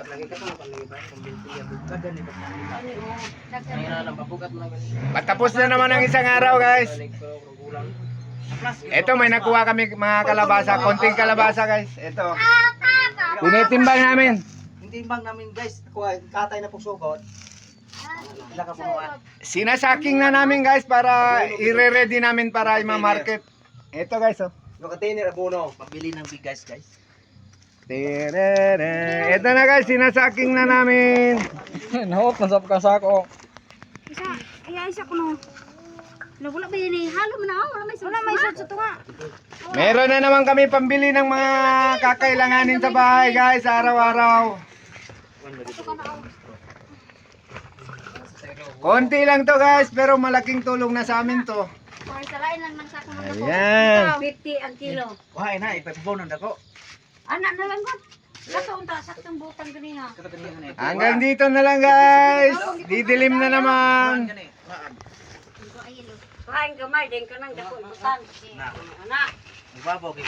lagi ka sa lagi ba? Kumbinti ya bukad ni ba? Ay na lang pabukat mo lang. Patapos na naman ang isang araw, guys. Ito, may nakuha kami mga kalabasa. Konting kalabasa, guys. Ito. Tinitimbang namin. Timbang namin guys, kuha katay na pusugot. Sinasaking na namin, guys, para i-ready namin para i-market. Ito, guys, oh. Container abono, pabili ng bigas, guys. Ito na, guys, sinasaking na namin. Nahot na sa kasako. Isa ko no. Wala ba yun eh? Halo mo na ako. Wala may sot sa tunga. Meron na naman kami pambili ng mga kakailanganin sa bahay, guys, araw-araw. Konti lang to, guys, pero malaking tulong na sa amin to. Kung salain lang man sa akong mga ko. Ayan. 50 ang kilo. Wah, na ipabono na ko. Anak na lang ko. Lato unta saktong butang ganina. Hanggang dito na lang, guys. Didilim na naman. Kain gamay din ka nang dako butang. Anak. Ibabaw